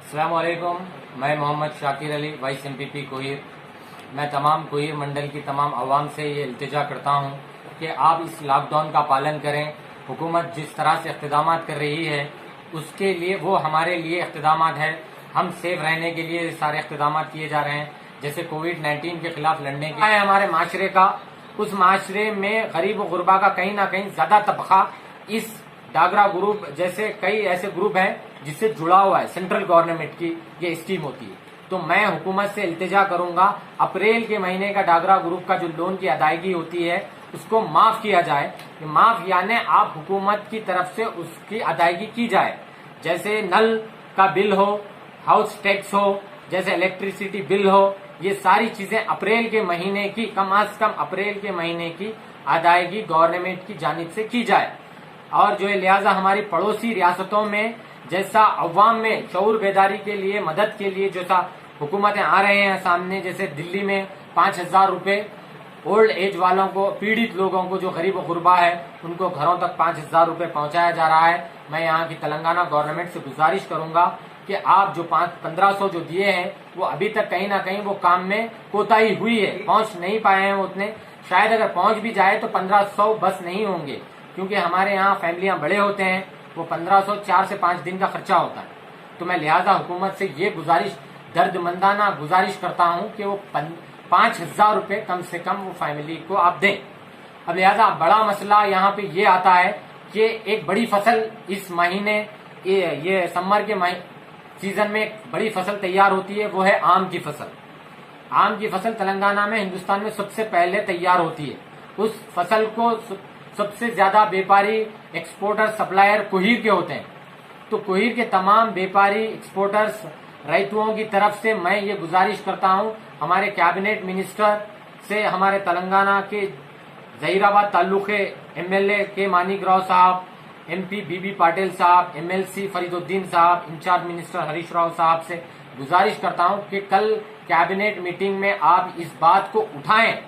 अस्सलामुअलैकुम। मैं Mohammad Shakir Ali, vice MPP Kohir. मैं तमाम कोहिर मंडल की तमाम अवाम से ये इल्तिजा करता हूँ कि आप इस लॉकडाउन का पालन करें। हुकूमत जिस तरह से इक़्तिदामात कर रही है उसके लिए वो हमारे लिए इक़्तिदामात है। हम सेफ रहने के लिए सारे इक़्तिदामात किए जा रहे हैं, जैसे कोविड-19 के खिलाफ लड़ने के है हमारे माशरे का। उस माशरे में गरीब व गुरबा का कहीं ना कहीं ज्यादा तबका इस डागरा ग्रुप जैसे कई ऐसे ग्रुप हैं जिससे जुड़ा हुआ है। सेंट्रल गवर्नमेंट की ये स्कीम होती है। तो मैं हुकूमत से इल्तिजा करूंगा अप्रैल के महीने का डागरा ग्रुप का जो लोन की अदायगी होती है उसको माफ किया जाए। माफ यानी आप हुकूमत की तरफ से उसकी अदायगी की जाए। जैसे नल का बिल हो, हाउस टैक्स हो, जैसे इलेक्ट्रिसिटी बिल हो, ये सारी चीजें अप्रैल के महीने की कम अज कम अप्रैल के महीने की अदायगी गवर्नमेंट की जानिब से की जाए। और जो है लिहाजा हमारी पड़ोसी रियासतों में जैसा अवाम में शऊर बेदारी के लिए मदद के लिए जैसा हुकूमतें आ रहे हैं सामने, जैसे दिल्ली में 5,000 रुपए ओल्ड एज वालों को, पीड़ित लोगों को जो गरीब गुरबा है उनको घरों तक 5,000 रुपए पहुंचाया जा रहा है। मैं यहाँ की तेलंगाना गवर्नमेंट से गुजारिश करूंगा कि आप जो 1500 जो दिए हैं वो अभी तक कहीं ना कहीं वो काम में कोताही हुई है, पहुंच नहीं पाए हैं उतने। शायद अगर पहुंच भी जाए तो 1500 बस नहीं होंगे, क्योंकि हमारे यहाँ फैमिलियां बड़े होते हैं। वो 1500 4 से 5 दिन का खर्चा होता है। तो मैं लिहाजा हुकूमत से ये गुजारिश, दर्दमंदाना गुजारिश करता हूँ कि वो 5,000 रुपए कम से कम वो फैमिली को आप दें। अब लिहाजा बड़ा मसला यहाँ पे ये आता है कि एक बड़ी फसल इस महीने ये समर के सीजन में एक बड़ी फसल तैयार होती है, वो है आम की फसल। आम की फसल तेलंगाना में, हिंदुस्तान में सबसे पहले तैयार होती है। उस फसल को सबसे ज्यादा व्यापारी, एक्सपोर्टर, सप्लायर कोहिर के होते हैं। तो कोहिर के तमाम व्यापारी, एक्सपोर्टर्स, रैतुओं की तरफ से मैं ये गुजारिश करता हूँ हमारे कैबिनेट मिनिस्टर से, हमारे तेलंगाना के जहीराबाद ताल्लुके एमएलए के मानिक राव साहब, एमपी बीबी पाटिल साहब, एमएलसी फरीदुद्दीन साहब, इंचार्ज मिनिस्टर हरीश राव साहब से गुजारिश करता हूँ कि कल कैबिनेट मीटिंग में आप इस बात को उठाएं।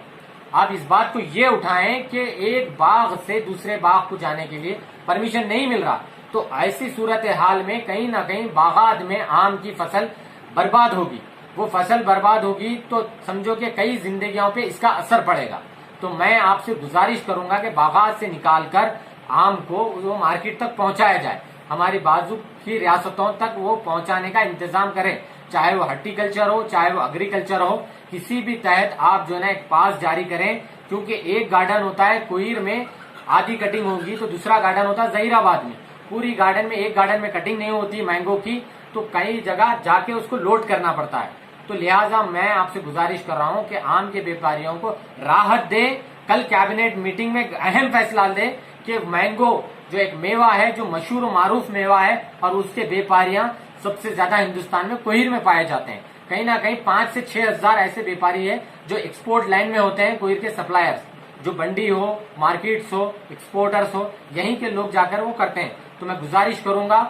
आप इस बात को ये उठाएं कि एक बाग से दूसरे बाग को जाने के लिए परमिशन नहीं मिल रहा। तो ऐसी सूरत हाल में कहीं ना कहीं बागात में आम की फसल बर्बाद होगी। वो फसल बर्बाद होगी तो समझो कि कई जिंदगियों पे इसका असर पड़ेगा। तो मैं आपसे गुजारिश करूंगा कि बागात से निकालकर आम को वो मार्केट तक पहुंचाया जाए। हमारी बाजू की रियासतों तक वो पहुंचाने का इंतजाम करें, चाहे वो हॉर्टिकल्चर हो, चाहे वो एग्रीकल्चर हो, किसी भी तहत आप जो है एक पास जारी करें। क्योंकि एक गार्डन होता है कोहिर में, आधी कटिंग होगी, तो दूसरा गार्डन होता है जहीराबाद में। पूरी गार्डन में, एक गार्डन में कटिंग नहीं होती मैंगो की, तो कई जगह जाके उसको लोड करना पड़ता है। तो लिहाजा मैं आपसे गुजारिश कर रहा हूं कि आम के व्यापारियों को राहत दे। कल कैबिनेट मीटिंग में अहम फैसला दे कि मैंगो जो एक मेवा है, जो मशहूर और मारूफ मेवा है, और उसके व्यापारियां सबसे ज्यादा हिंदुस्तान में कोहिर में पाए जाते हैं। कहीं ना कहीं 5 से 6 हजार ऐसे व्यापारी है जो एक्सपोर्ट लाइन में होते हैं, कोहिर के सप्लायर्स, जो बंडी हो, मार्केट्स हो, एक्सपोर्टर्स हो, यहीं के लोग जाकर वो करते हैं। तो मैं गुजारिश करूंगा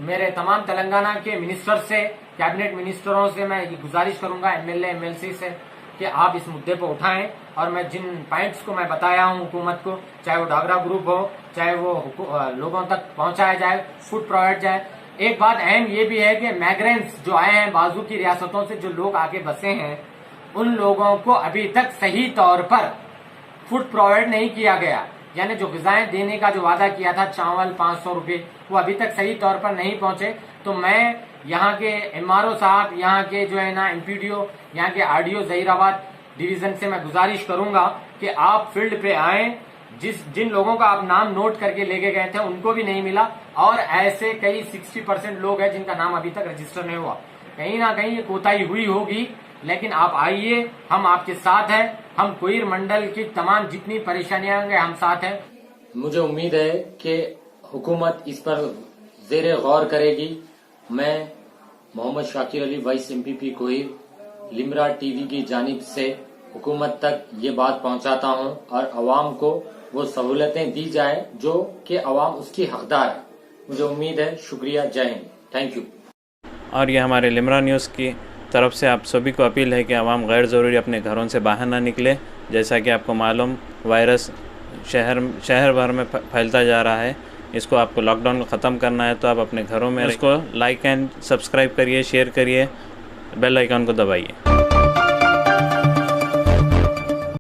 मेरे तमाम तेलंगाना के मिनिस्टर से, कैबिनेट मिनिस्टरों से मैं ये गुजारिश करूंगा, एमएलए एमएलसी से, कि आप इस मुद्दे पर उठाएं। और मैं जिन पॉइंट्स को मैं बताया हूं हुकूमत को, चाहे वो डागरा ग्रुप हो, चाहे वो लोगों तक पहुंचाया जाए, फूड प्रोवाइड जाए। एक बात अहम ये भी है कि माइग्रेंट्स जो आए हैं बाजू की रियासतों से, जो लोग आके बसे हैं, उन लोगों को अभी तक सही तौर पर फूड प्रोवाइड नहीं किया गया। यानी जो ग़िज़ाएं देने का जो वादा किया था, चावल 500 रुपए, वो अभी तक सही तौर पर नहीं पहुंचे। तो मैं यहाँ के एमआरओ साहब, यहाँ के जो है ना एमपीडीओ, यहाँ के आरडीओ जहीराबाद डिवीजन से मैं गुजारिश करूंगा कि आप फील्ड पे आए। जिन लोगों का आप नाम नोट करके लेके गए थे उनको भी नहीं मिला, और ऐसे कई 60% लोग हैं जिनका नाम अभी तक रजिस्टर नहीं हुआ। कहीं ना कहीं ये कोताही हुई होगी, लेकिन आप आइए, हम आपके साथ हैं। हम कोहिर मंडल की तमाम जितनी परेशानियां होंगे हम साथ हैं। मुझे उम्मीद है कि हुकूमत इस पर ज़ेरे गौर करेगी। मैं Mohammad Shakir Ali, vice MPP Kohir, Limra TV की जानिब से हुकूमत तक ये बात पहुंचाता हूं, और अवाम को वो सहूलतें दी जाए जो कि अवाम उसकी हकदार है। मुझे उम्मीद है। शुक्रिया, जय हिंद, थैंक यू। और ये हमारे लिमरा न्यूज़ की तरफ से आप सभी को अपील है कि आवाम गैर ज़रूरी अपने घरों से बाहर ना निकले। जैसा कि आपको मालूम, वायरस शहर भर में फैलता जा रहा है। इसको आपको लॉकडाउन को ख़त्म करना है तो आप अपने घरों में इसको लाइक एंड सब्सक्राइब करिए, शेयर करिए, बेल आइकन को दबाइए।